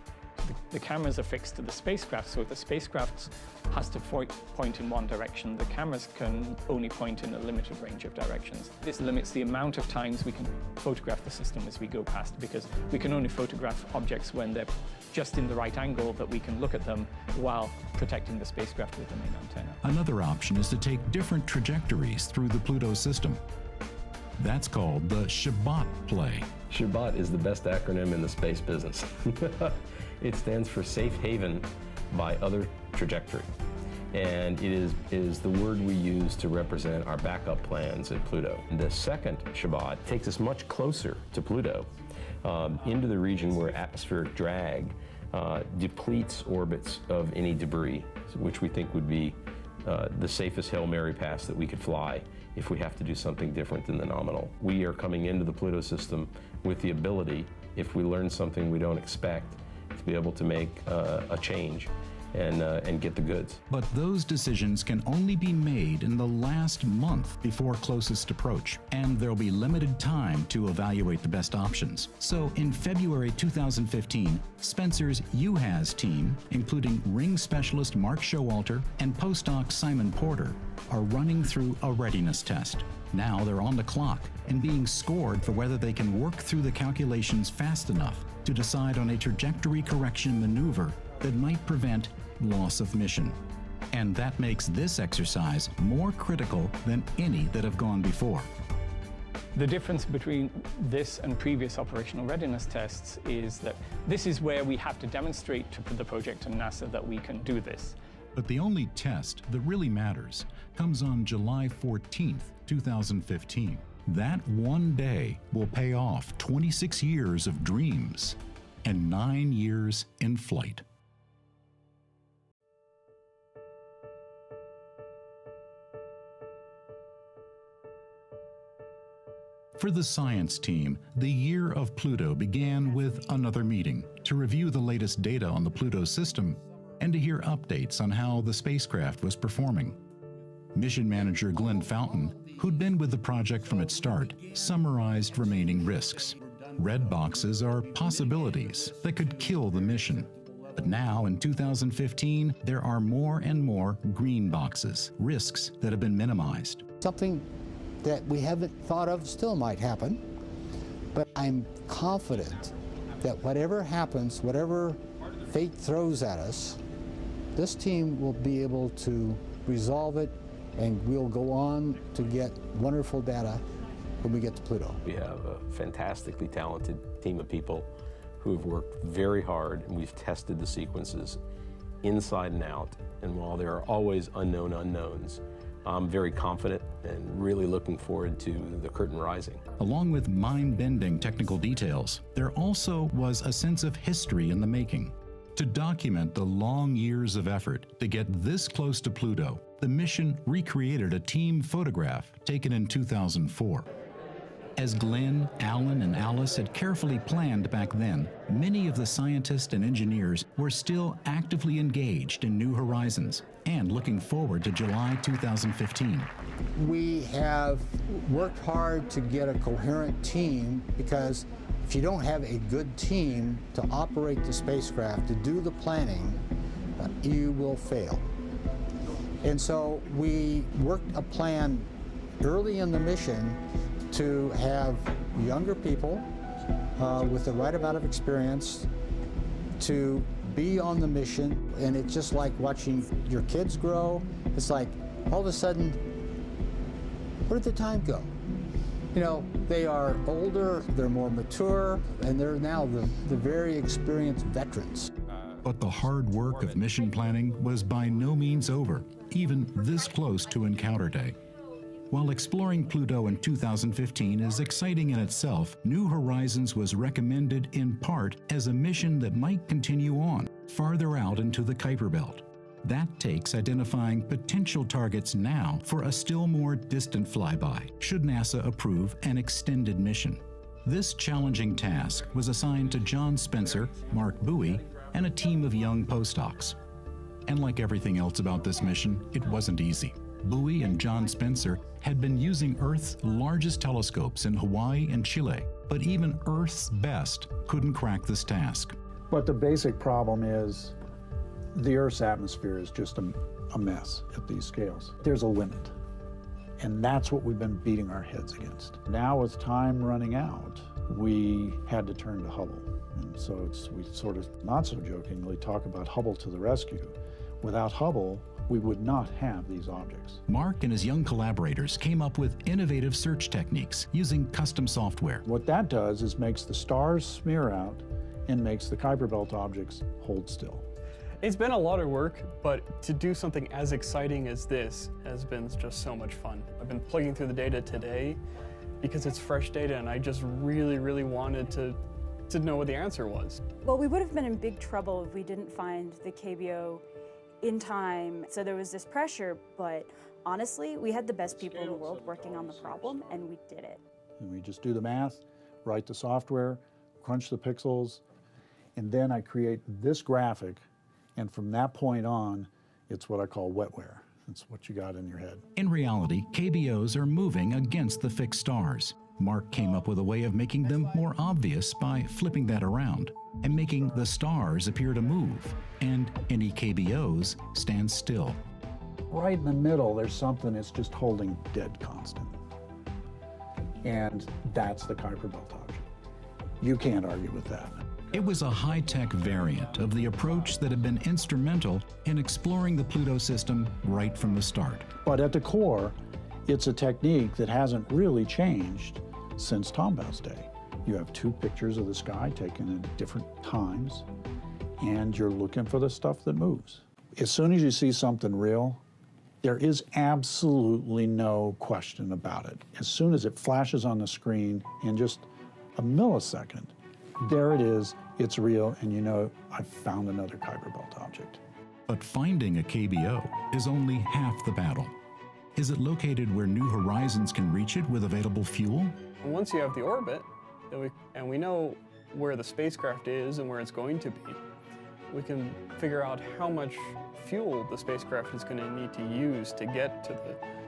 The cameras are fixed to the spacecraft, so if the spacecraft has to point in one direction, the cameras can only point in a limited range of directions. This limits the amount of times we can photograph the system as we go past, because we can only photograph objects when they're just in the right angle that we can look at them while protecting the spacecraft with the main antenna. Another option is to take different trajectories through the Pluto system. That's called the Shabbat play. Shabbat is the best acronym in the space business. It stands for Safe Haven by Other Trajectory. And it is the word we use to represent our backup plans at Pluto. The second Shabbat takes us much closer to Pluto, into the region where atmospheric drag depletes orbits of any debris, which we think would be the safest Hail Mary pass that we could fly if we have to do something different than the nominal. We are coming into the Pluto system with the ability, if we learn something we don't expect, to be able to make a change and get the goods. But those decisions can only be made in the last month before closest approach, and there'll be limited time to evaluate the best options. So in February 2015, Spencer's UHAZ team, including ring specialist Mark Showalter and postdoc Simon Porter, are running through a readiness test. Now they're on the clock and being scored for whether they can work through the calculations fast enough to decide on a trajectory correction maneuver that might prevent loss of mission. And that makes this exercise more critical than any that have gone before. The difference between this and previous operational readiness tests is that this is where we have to demonstrate to the project and NASA that we can do this. But the only test that really matters comes on July 14th, 2015. That one day will pay off 26 years of dreams and 9 years in flight. For the science team, the Year of Pluto began with another meeting to review the latest data on the Pluto system and to hear updates on how the spacecraft was performing. Mission manager Glenn Fountain, who'd been with the project from its start, summarized remaining risks. Red boxes are possibilities that could kill the mission. But now, in 2015, there are more and more green boxes, risks that have been minimized. Something that we haven't thought of still might happen, but I'm confident that whatever happens, whatever fate throws at us, this team will be able to resolve it, and we'll go on to get wonderful data when we get to Pluto. We have a fantastically talented team of people who have worked very hard, and we've tested the sequences inside and out. And while there are always unknown unknowns, I'm very confident and really looking forward to the curtain rising. Along with mind-bending technical details, there also was a sense of history in the making. To document the long years of effort to get this close to Pluto, the mission recreated a team photograph taken in 2004. As Glenn, Alan, and Alice had carefully planned back then, many of the scientists and engineers were still actively engaged in New Horizons and looking forward to July 2015. We have worked hard to get a coherent team, because if you don't have a good team to operate the spacecraft, to do the planning, you will fail. And so we worked a plan early in the mission to have younger people with the right amount of experience to be on the mission. And it's just like watching your kids grow. It's like all of a sudden, where did the time go? You know, they are older, they're more mature, and they're now the very experienced veterans. But the hard work of mission planning was by no means over, even this close to Encounter Day. While exploring Pluto in 2015 is exciting in itself, New Horizons was recommended in part as a mission that might continue on, farther out into the Kuiper Belt. That takes identifying potential targets now for a still more distant flyby, should NASA approve an extended mission. This challenging task was assigned to John Spencer, Mark Bowie, and a team of young postdocs. And like everything else about this mission, it wasn't easy. Bowie and John Spencer had been using Earth's largest telescopes in Hawaii and Chile, but even Earth's best couldn't crack this task. But the basic problem is the Earth's atmosphere is just a mess at these scales. There's a limit, and that's what we've been beating our heads against. Now with time running out, we had to turn to Hubble. And so we sort of, not so jokingly, talk about Hubble to the rescue. Without Hubble, we would not have these objects. Mark and his young collaborators came up with innovative search techniques using custom software. What that does is makes the stars smear out and makes the Kuiper Belt objects hold still. It's been a lot of work, but to do something as exciting as this has been just so much fun. I've been plugging through the data today because it's fresh data, and I just really, really wanted to know what the answer was. Well, we would have been in big trouble if we didn't find the KBO in time. So there was this pressure, but honestly, we had the best people in the world working on the problem, and we did it. And we just do the math, write the software, crunch the pixels, and then I create this graphic, and from that point on, it's what I call wetware. It's what you got in your head. In reality, KBOs are moving against the fixed stars. Mark came up with a way of making them more obvious by flipping that around and making the stars appear to move, and any KBOs stand still. Right in the middle, there's something that's just holding dead constant. And that's the Kuiper Belt object. You can't argue with that. It was a high-tech variant of the approach that had been instrumental in exploring the Pluto system right from the start. But at the core, it's a technique that hasn't really changed since Tombaugh's day. You have two pictures of the sky taken at different times, and you're looking for the stuff that moves. As soon as you see something real, there is absolutely no question about it. As soon as it flashes on the screen in just a millisecond, there it is, it's real, and you know, I've found another Kuiper Belt object. But finding a KBO is only half the battle. Is it located where New Horizons can reach it with available fuel? Once you have the orbit, and we know where the spacecraft is and where it's going to be, we can figure out how much fuel the spacecraft is going to need to use to get to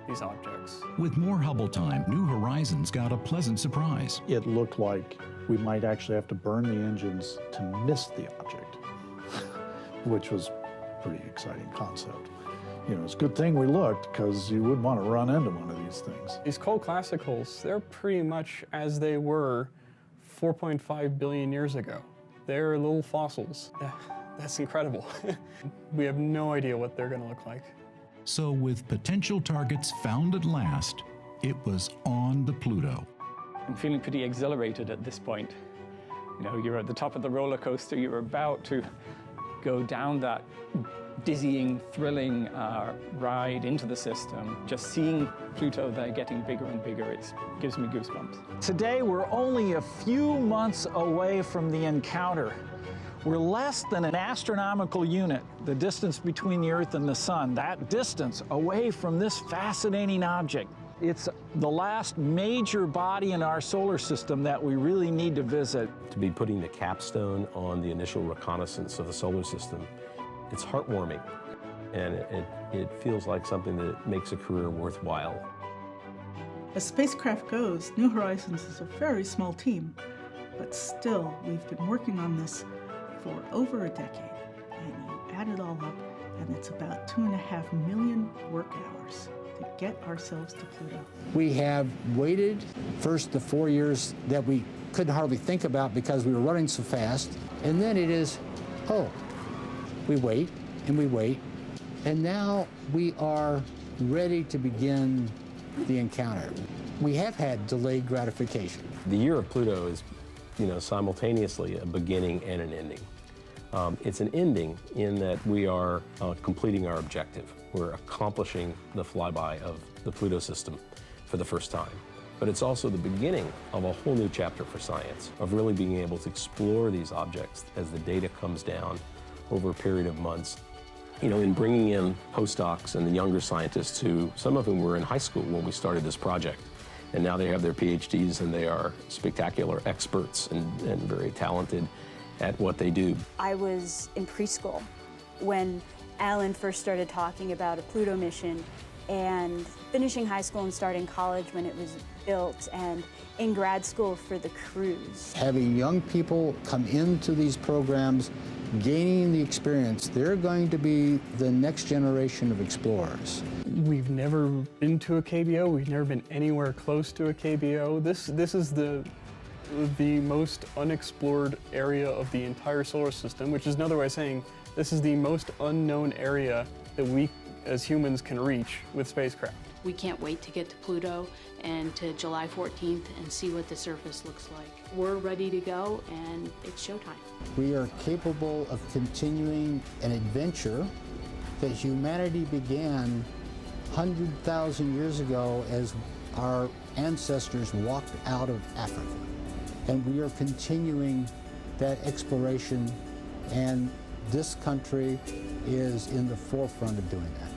these objects. With more Hubble time, New Horizons got a pleasant surprise. It looked like we might actually have to burn the engines to miss the object, which was a pretty exciting concept. You know, it's a good thing we looked, because you wouldn't want to run into one of these things. These cold classicals, they're pretty much as they were 4.5 billion years ago. They're little fossils. That's incredible. We have no idea what they're going to look like. So with potential targets found at last, it was on to Pluto. I'm feeling pretty exhilarated at this point. You know, you're at the top of the roller coaster, you're about to go down that dizzying, thrilling ride into the system. Just seeing Pluto there getting bigger and bigger, it gives me goosebumps. Today, we're only a few months away from the encounter. We're less than an astronomical unit, the distance between the Earth and the Sun, that distance away from this fascinating object. It's the last major body in our solar system that we really need to visit. To be putting the capstone on the initial reconnaissance of the solar system, it's heartwarming, and it feels like something that makes a career worthwhile. As spacecraft goes, New Horizons is a very small team, but still, we've been working on this for over a decade, and you add it all up, and it's about 2.5 million work hours to get ourselves to Pluto. We have waited first the 4 years that we couldn't hardly think about because we were running so fast, and then it is, oh, we wait and we wait, and now we are ready to begin the encounter. We have had delayed gratification. The Year of Pluto is, simultaneously a beginning and an ending. It's an ending in that we are completing our objective. We're accomplishing the flyby of the Pluto system for the first time. But it's also the beginning of a whole new chapter for science, of really being able to explore these objects as the data comes down over a period of months. In bringing in postdocs and the younger scientists who, some of whom were in high school when we started this project, and now they have their PhDs and they are spectacular experts and very talented at what they do. I was in preschool when Alan first started talking about a Pluto mission, and finishing high school and starting college when it was built, and in grad school for the cruise. Having young people come into these programs, gaining the experience, they're going to be the next generation of explorers. We've never been to a KBO. We've never been anywhere close to a KBO. This is the most unexplored area of the entire solar system, which is another way of saying this is the most unknown area that we as humans can reach with spacecraft. We can't wait to get to Pluto and to July 14th and see what the surface looks like. We're ready to go, and it's showtime. We are capable of continuing an adventure that humanity began 100,000 years ago as our ancestors walked out of Africa. And we are continuing that exploration, and this country is in the forefront of doing that.